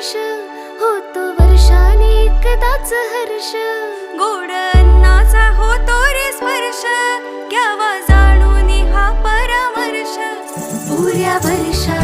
वर्ष होतो वर्षाने एकदाच हर्ष गोड अन्नाचा होतो रे स्पर्श घ्यावा जाणून हा परामर्श पुऱ्या वर्षा